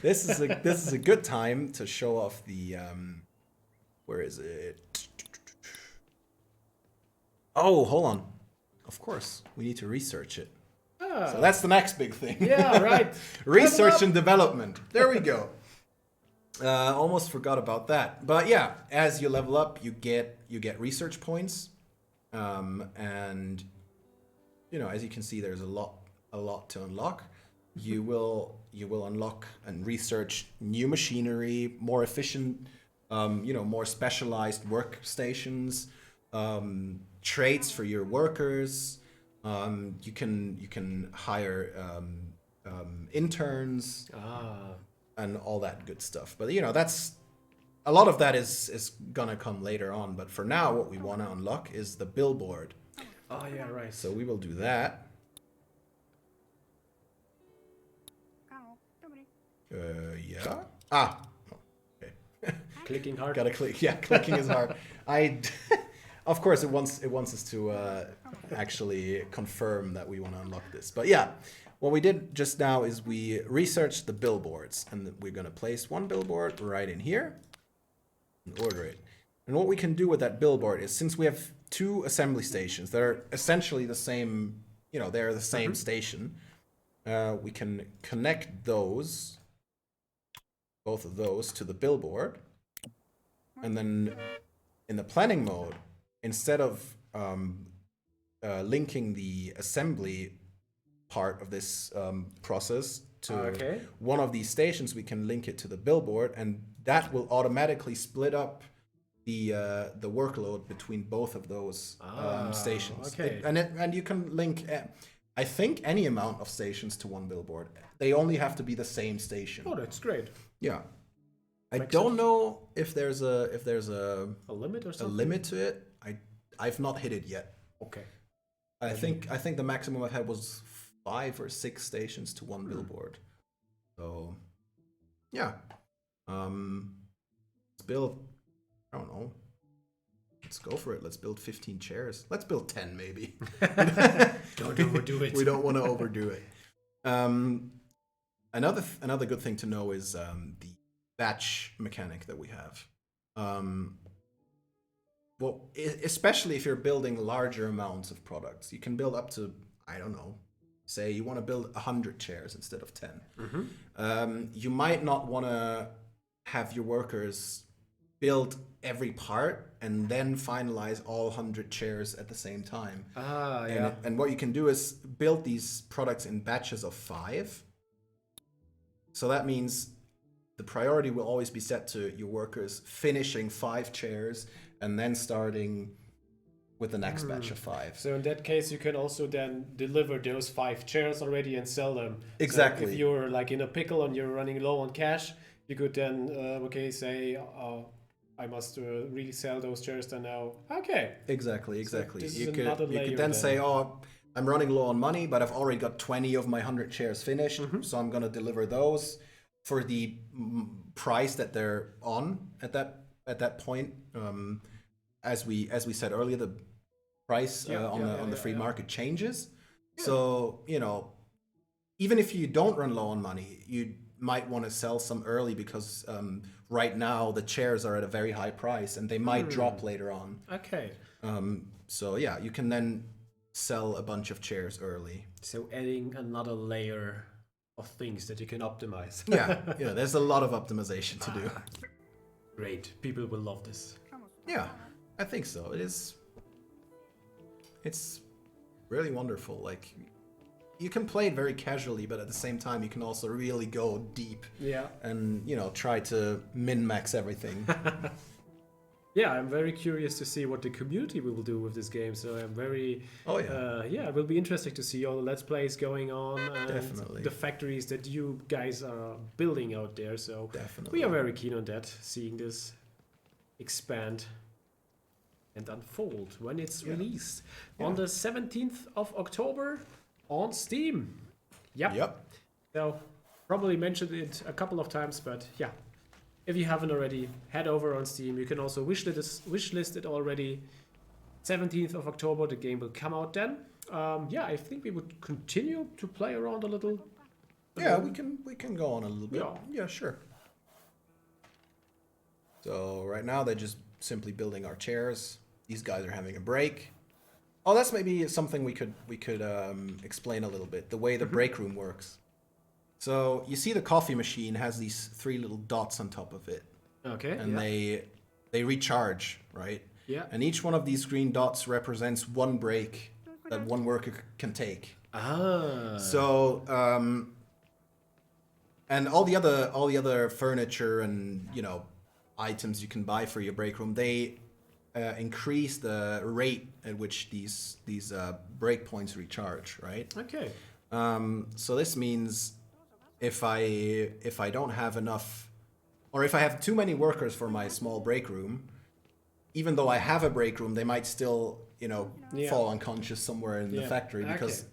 this is a good time to show off the where is it? Oh, hold on. Of course, we need to research it. So that's the next big thing. Yeah, right. Research and development. There we go. Almost forgot about that. But yeah, as you level up, you get research points, and you know, as you can see, there's a lot to unlock. You will unlock and research new machinery, more efficient, you know, more specialized workstations, traits for your workers. You can hire interns and all that good stuff. But you know, that's a lot of that is gonna come later on. But for now, what we want to unlock is the billboard. Oh yeah, right. So we will do that. Yeah. Ah. Okay. Clicking hard. Gotta click. Yeah, clicking is hard. Of course, it wants us to actually confirm that we want to unlock this. But yeah, what we did just now is we researched the billboards, and we're gonna place one billboard right in here and order it. And what we can do with that billboard is, since we have two assembly stations that are essentially the same, they're the same station, we can connect those, both of those, to the billboard. And then in the planning mode, instead of linking the assembly part of this process to one of these stations, we can link it to the billboard, and that will automatically split up the workload between both of those stations. Okay. And you can link, I think, any amount of stations to one billboard. They only have to be the same station. Oh, that's great. Yeah. I don't know if there's a limit or something. A limit to it. I've not hit it yet. Okay. I think the maximum I've had was 5 or 6 stations to one billboard. So yeah. Let's build, I don't know. Let's go for it. Let's build 15 chairs. Let's build 10 maybe. Don't overdo it. We don't want to overdo it. Another good thing to know is the batch mechanic that we have. Well, especially if you're building larger amounts of products, you can build up to, I don't know, say you want to build 100 chairs instead of 10. You might not want to have your workers build every part and then finalize all 100 chairs at the same time. And what you can do is build these products in batches of 5. So that means the priority will always be set to your workers finishing 5 chairs and then starting with the next batch of 5. So in that case, you can also then deliver those 5 chairs already and sell them. Exactly. So if you're like in a pickle and you're running low on cash, you could then, say, I must really sell those chairs then now. Okay. Exactly. So this is You another could layer then then. say, I'm running low on money, but I've already got 20 of my 100 chairs finished, so I'm going to deliver those for the price that they're on at that point. As we said earlier, the price on the free market changes. Yeah. So, even if you don't run low on money, you might want to sell some early because right now the chairs are at a very high price and they might drop later on. Okay. So yeah, you can then sell a bunch of chairs early. So adding another layer of things that you can optimize. yeah, there's a lot of optimization to do. Great. People will love this. Yeah, I think so. It's really wonderful. Like, you can play it very casually, but at the same time, you can also really go deep. Yeah. And, try to min-max everything. Yeah, I'm very curious to see what the community will do with this game. So I'm very... Oh, yeah. It will be interesting to see all the Let's Plays going on. And definitely. The factories that you guys are building out there. So definitely. We are very keen on that, seeing this expand and unfold when it's released. On the 17th of October on Steam. Yep. So probably mentioned it a couple of times, but yeah. If you haven't already, head over on Steam. You can also wishlist it already. 17th of October, the game will come out then. I think we would continue to play around a little. Yeah, we can go on a little bit. Yeah, sure. So right now they're just simply building our chairs. These guys are having a break. Oh, that's maybe something we could explain a little bit. The way the break room works. So you see the coffee machine has these 3 little dots on top of it. Okay. And they recharge, right? Yeah. And each one of these green dots represents one break that one worker can take. So and all the other furniture and items you can buy for your break room, they increase the rate at which these break points recharge, right? Okay. So this means if I don't have enough, or if I have too many workers for my small break room, even though I have a break room, they might still fall unconscious somewhere in the factory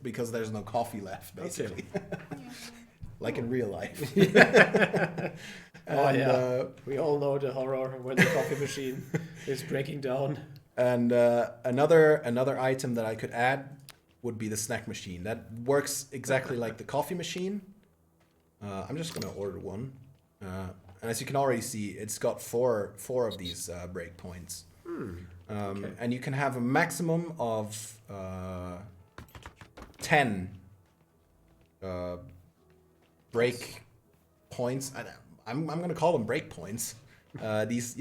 because there's no coffee left, basically. like in real life. Oh yeah, we all know the horror when the coffee machine is breaking down. And another item that I could add would be the snack machine. That works exactly like the coffee machine. I'm just gonna order one. And as you can already see, it's got four of these breakpoints. Okay. And you can have a maximum of 10 break points. I'm gonna call them break points. These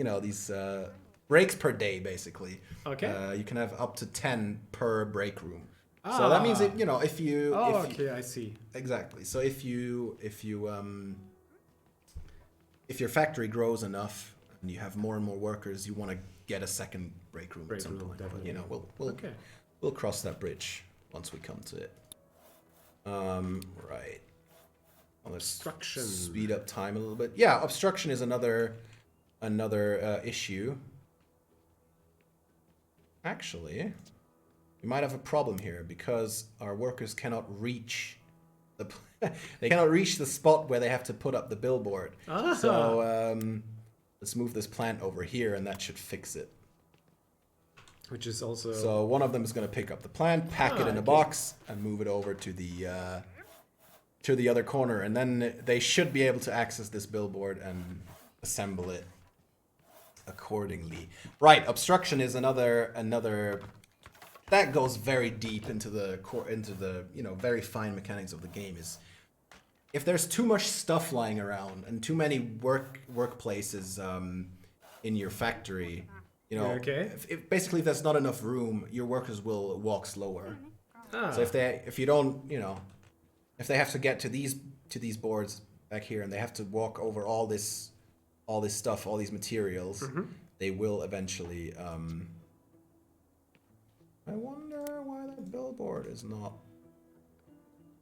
breaks per day, basically. Okay. You can have up to 10 per break room. So that means that, if you I see. Exactly. So if your factory grows enough and you have more and more workers, you want to get a second break room at some point. Definitely. But, we'll cross that bridge once we come to it. Right. Obstruction. Speed up time a little bit. Yeah, obstruction is another issue. Actually, we might have a problem here because our workers cannot reach the spot where they have to put up the billboard. So let's move this plant over here, and that should fix it. Which is also... So one of them is going to pick up the plant, pack it in a box, and move it over to the other corner, and then they should be able to access this billboard and assemble it accordingly. Right, obstruction is another that goes very deep into the very fine mechanics of the game. Is if there's too much stuff lying around and too many workplaces in your factory, if basically if there's not enough room, your workers will walk slower. So if they have to get to these boards back here and they have to walk over all this stuff, all these materials, they will eventually. I wonder why that billboard is not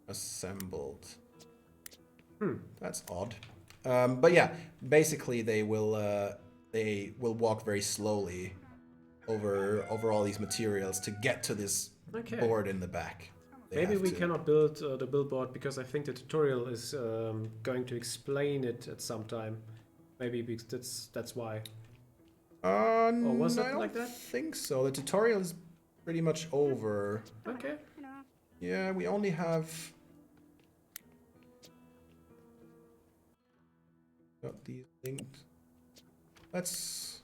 assembled. That's odd. But yeah, basically they will walk very slowly over all these materials to get to this board in the back. Maybe we cannot build the billboard because I think the tutorial is going to explain it at some time. Maybe because that's why. Or was it like that? I don't think so. The tutorial is pretty much over. Okay. Yeah, we only have... Got these linked. Let's...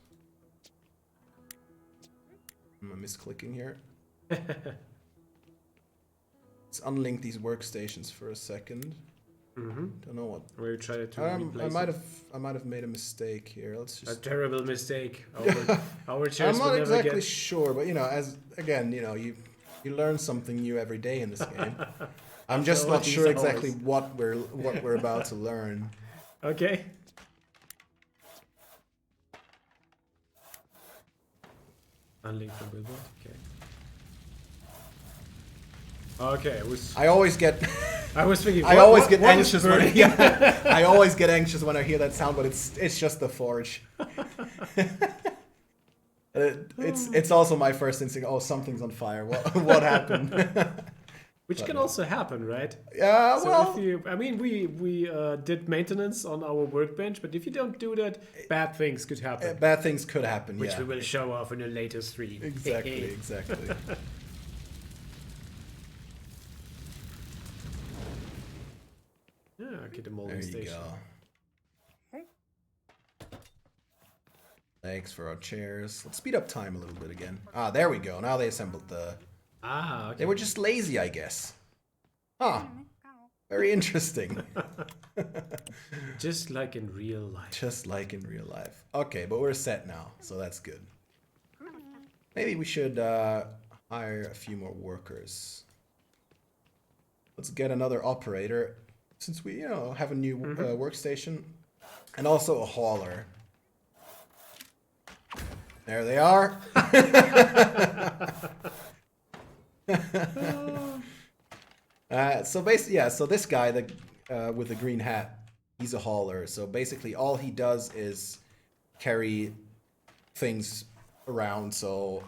Am I misclicking here? Let's unlink these workstations for a second. Don't know what. We try to I might have made a mistake here. Let's just. A terrible mistake. Our I'm not exactly sure, but you learn something new every day in this game. I'm just not sure exactly what we're about to learn. Okay. Unlink the billboard. Okay. I always get anxious when I always get anxious when I hear that sound, but it's just the forge. It's also my first instinct. Oh, something's on fire. What happened? Which can also happen, right? Yeah. So we did maintenance on our workbench, but if you don't do that, bad things could happen. Bad things could happen. Which we will show off in a later stream. Exactly. Okay, the molding station. There you go. Thanks for our chairs. Let's speed up time a little bit again. There we go. Now they assembled the... Okay. They were just lazy, I guess. Very interesting. Just like in real life. Okay, but we're set now, so that's good. Maybe we should hire a few more workers. Let's get another operator, since we, have a new workstation, and also a hauler. There they are. So basically, so this guy, with the green hat, he's a hauler. So basically, all he does is carry things around, so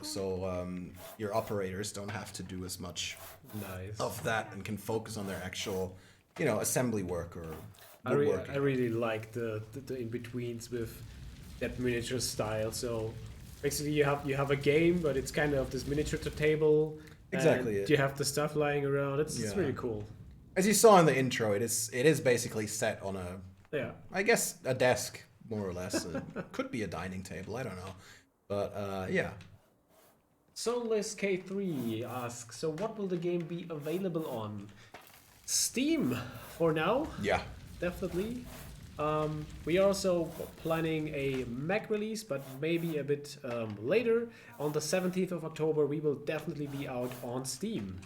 your operators don't have to do as much of that and can focus on their actual assembly work or I woodworking. really like the in-betweens with that miniature style. So basically you have a game, but it's kind of this miniature to table. Exactly. And you have the stuff lying around. It's Yeah. really cool. As you saw in the intro, it is basically set on Yeah. I guess a desk, more or less. Could be a dining table, I don't know. But yeah. Soulless K3 asks, so what will the game be available on? Steam for now, Yeah. definitely. We are also planning a Mac release, but maybe a bit later. On the 17th of October, we will definitely be out on Steam.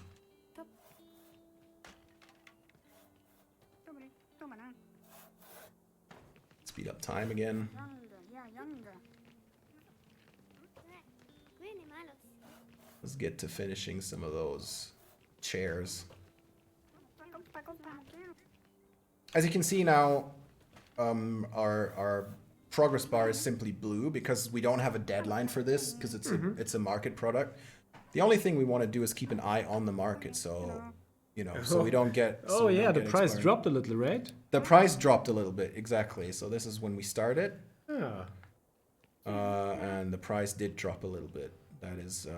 Speed up time again. Let's get to finishing some of those chairs. As you can see now, our progress bar is simply blue because we don't have a deadline for this because it's a market product. The only thing we want to do is keep an eye on the market, so so we don't get. Oh yeah, the price dropped a little, right? The price dropped a little bit, exactly. So this is when we started, Yeah. and the price did drop a little bit. That is.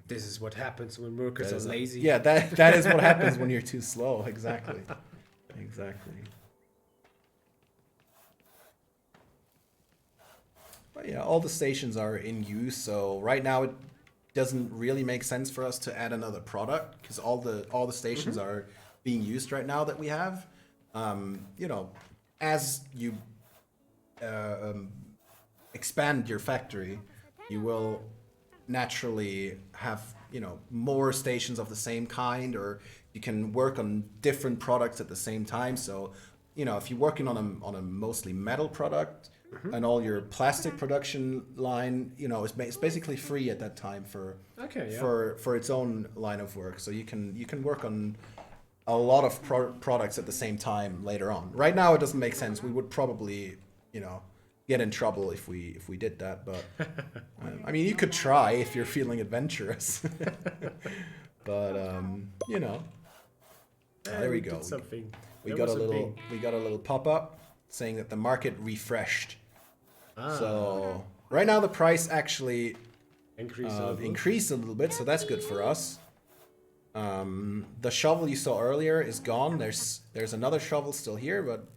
This is what happens when workers are lazy. Yeah, that is what happens when you're too slow. Exactly. Exactly. But yeah, all the stations are in use. So right now it doesn't really make sense for us to add another product because all the stations are being used right now that we have. As you expand your factory, you will naturally have more stations of the same kind, or you can work on different products at the same time. So if you're working on a mostly metal product and all your plastic production line, it's basically free at that time for its own line of work. So you can work on a lot of products at the same time later on. Right now it doesn't make sense. We would probably get in trouble if we did that, but I mean, you could try if you're feeling adventurous. But there we go. We got a little pop-up saying that the market refreshed. So right now the price actually increased a little bit, so that's good for us. The shovel you saw earlier is gone. There's another shovel still here, but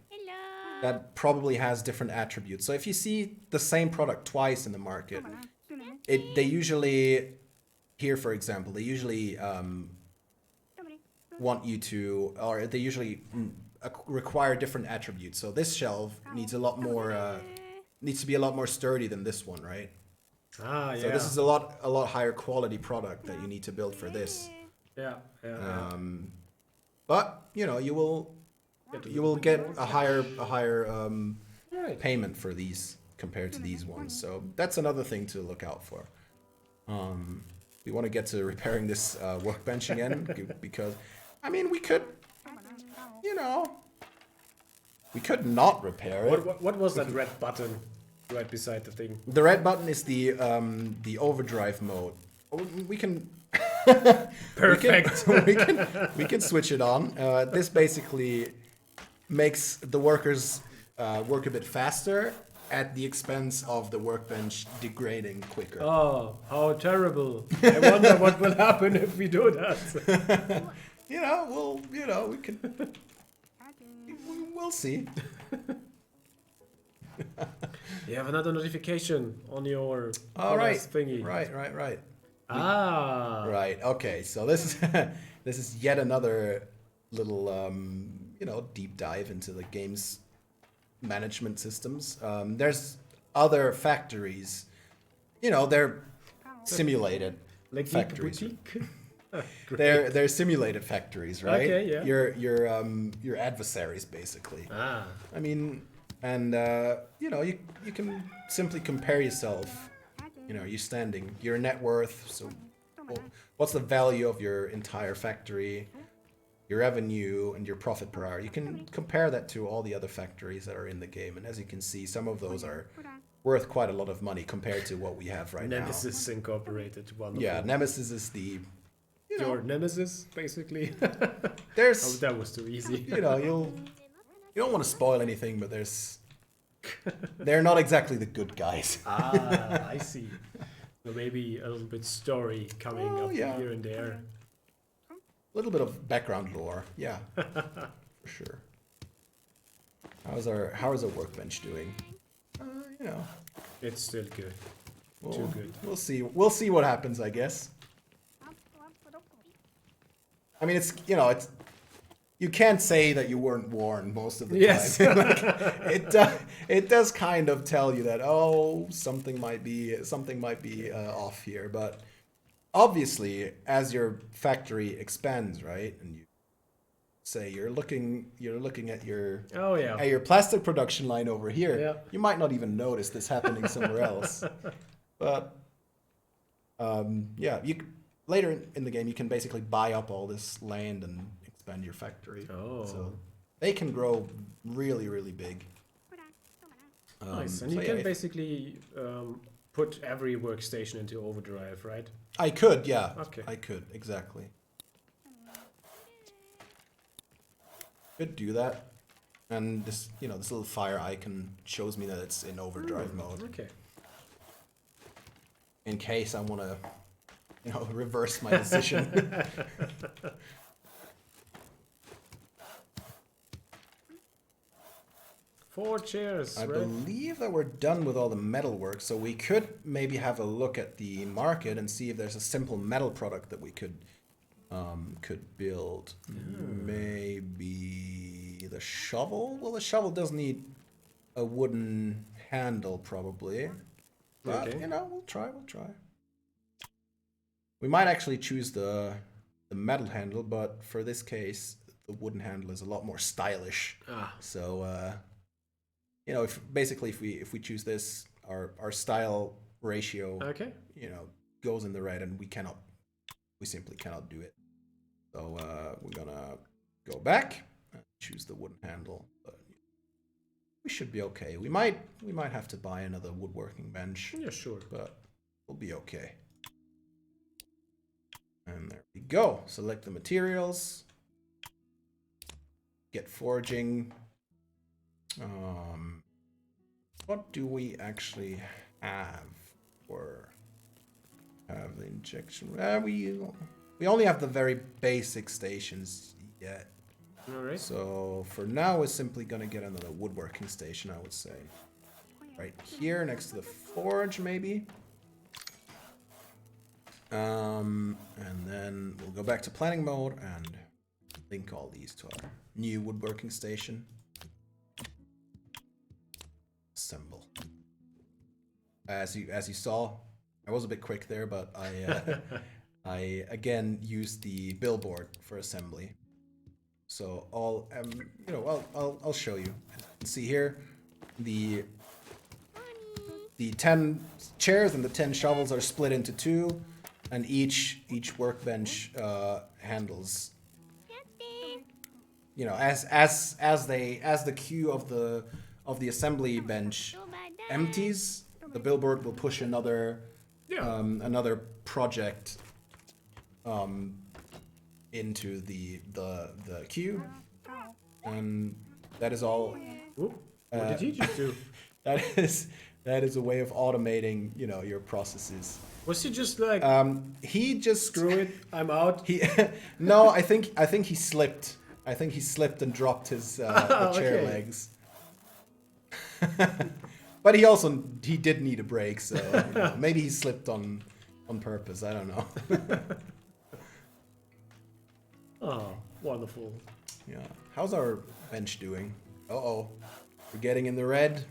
that probably has different attributes. So if you see the same product twice in the market, they usually, here for example, they usually want you to, or they usually require different attributes. So this shelf needs a lot more, needs to be a lot more sturdy than this one, right? Ah, yeah. So this is a lot higher quality product that you need to build for this. Yeah. But you will get a higher payment for these compared to these ones. So that's another thing to look out for. We want to get to repairing this workbench again because, I mean, we could not repair it. What was that red button right beside the thing? The red button is the overdrive mode. We can. Perfect. we can switch it on. This basically makes the workers work a bit faster at the expense of the workbench degrading quicker. Oh, how terrible! I wonder what will happen if we do that. We can. We'll see. You have another notification on your thingy. Right. Ah. Right. Okay. So this is yet another little deep dive into the game's management systems. There's other factories. They're simulated Like factories. boutique. They're simulated factories, right? Okay, yeah. Your adversaries basically. Ah. I mean, and you can simply compare yourself. Your standing, your net worth. So, what's the value of your entire factory, your revenue, and your profit per hour? You can compare that to all the other factories that are in the game, and as you can see, some of those are worth quite a lot of money compared to what we have right Nemesis Incorporated. Wonderful. now. Yeah, Nemesis is the your nemesis, basically. There's Oh, that was too easy. you don't want to spoil anything, but they're not exactly the good guys. Ah, I see. So maybe a little bit story coming up yeah. here and there. A little bit of background lore, yeah, for sure. How is our workbench doing? You know, It's still good. Too good. We'll see. We'll see what happens, I guess. I mean, it's you can't say that you weren't warned most of the time. Like, it does kind of tell you that something might be off here, but obviously as your factory expands, right, and you say you're looking at your at your plastic production line over here, you might not even notice this happening somewhere else, but later in the game you can basically buy up all this land and expand your factory. So they can grow really, really big. Nice. And you can basically put every workstation into overdrive, right? I could, yeah. Okay. I could, exactly. Could do that. And this little fire icon shows me that it's in overdrive mode. Okay. In case I want to, reverse my decision. 4 chairs. I believe that we're done with all the metal work, so we could maybe have a look at the market and see if there's a simple metal product that we could build. Maybe the shovel. Well, the shovel does need a wooden handle, probably. But we'll try. We might actually choose the metal handle, but for this case, the wooden handle is a lot more stylish. So. If we choose this, our style ratio, goes in the red, and we simply cannot do it. So we're gonna go back and choose the wooden handle. But we should be okay. We might have to buy another woodworking bench. Yeah, sure. But we'll be okay. And there we go. Select the materials. Get foraging. What do we actually have for have the injection? We only have the very basic stations yet. All right. So for now, we're simply gonna get another woodworking station, I would say. Right here, next to the forge, maybe. And then we'll go back to planning mode and link all these to our new woodworking station. Assemble. As you saw, I was a bit quick there, but I again used the billboard for assembly. So I'll show you. See here, the 10 chairs and the 10 shovels are split into 2, and each workbench handles. As the queue of the assembly bench empties, the billboard will push another project into the queue, and that is all. What did he just do? That is a way of automating your processes. Was he just like he just screw it, I'm out? No, I think he slipped. I think he slipped and dropped his the chair legs. But he did need a break, so maybe he slipped on purpose. I don't know. Oh, wonderful. Yeah. How's our bench doing? We're getting in the red.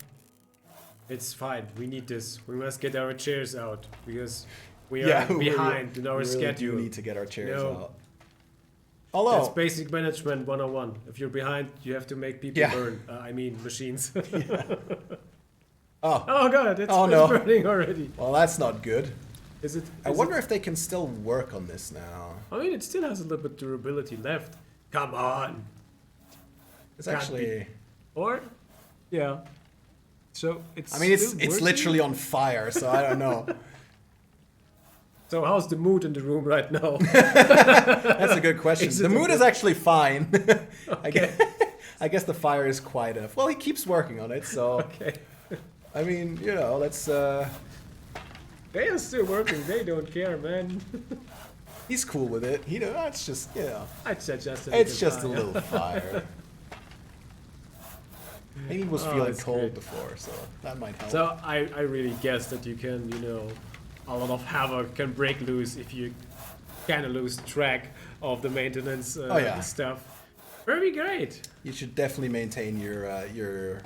It's fine. We need this. We must get our chairs out because we are behind in our schedule. We need to get our chairs out. Although that's basic management 101. If you're behind, you have to make people burn. Machines. Oh god, it's burning already. Well, that's not good. I wonder if they can still work on this now. I mean, it still has a little bit durability left. Come on. It's actually. Or, yeah. So it's. I mean, it's literally on fire, so I don't know. So how's the mood in the room right now? That's a good question. The mood is actually fine. Okay. I guess the fire is quiet enough. Well, he keeps working on it, so Okay. I mean, you know, let's. They are still working. They don't care, man. He's cool with it. You know, it's just, you know, I'd suggest it's just a little fire. Maybe he was feeling that's cold great. before, so that might help. So I really guess that you can, you know, a lot of havoc can break loose if you kind of lose track of the maintenance stuff. Very great. You should definitely maintain your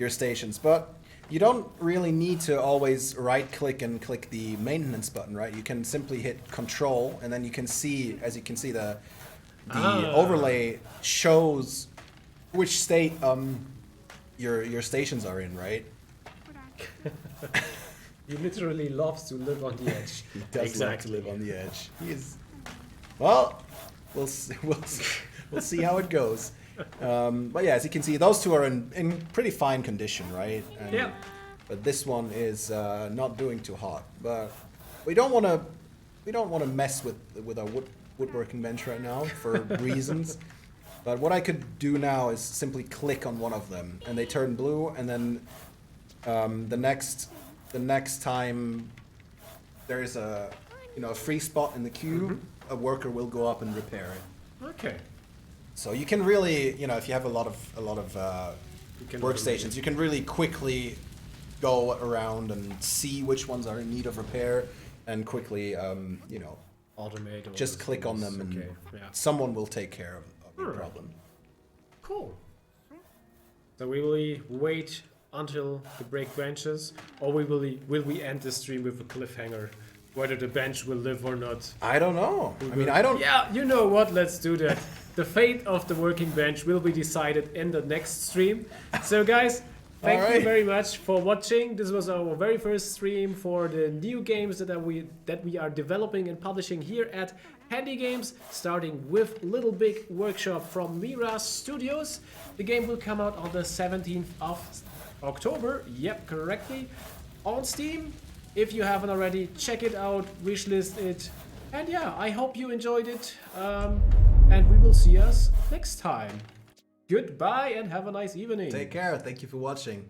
stations, but you don't really need to always right-click and click the maintenance button, right? You can simply hit Control, and then you can see, as you can see, the overlay shows which state your stations are in, right? He literally loves to live on the edge. He does love to live on the edge. He is. Well, we'll see how it goes. But yeah, as you can see, those two are in pretty fine condition, right? And, Yeah. But this one is not doing too hot. But we don't want to mess with our woodworking bench right now for reasons. But what I could do now is simply click on one of them, and they turn blue, and then the next time there is a free spot in the queue, a worker will go up and repair it. Okay. So you can really, if you have a lot of workstations, you can really quickly go around and see which ones are in need of repair, and quickly, Automate. all just those click on things. them, and Okay. Yeah. someone will take care of your Hmm. problem. Cool. So we will wait until the break benches, or will we end the stream with a cliffhanger, whether the bench will live or not? I don't know. I mean, I don't. Yeah, you know what? Let's do that. The fate of the working bench will be decided in the next stream. So guys, thank you Alright. very much for watching. This was our very first stream for the new games that we are developing and publishing here at Handy Games, starting with Little Big Workshop from Mira Studios. The game will come out on the 17th of October. Yep, correctly. On Steam. If you haven't already, check it out, wishlist it. And yeah, I hope you enjoyed it. And we will see us next time. Goodbye and have a nice evening. Take care. Thank you for watching.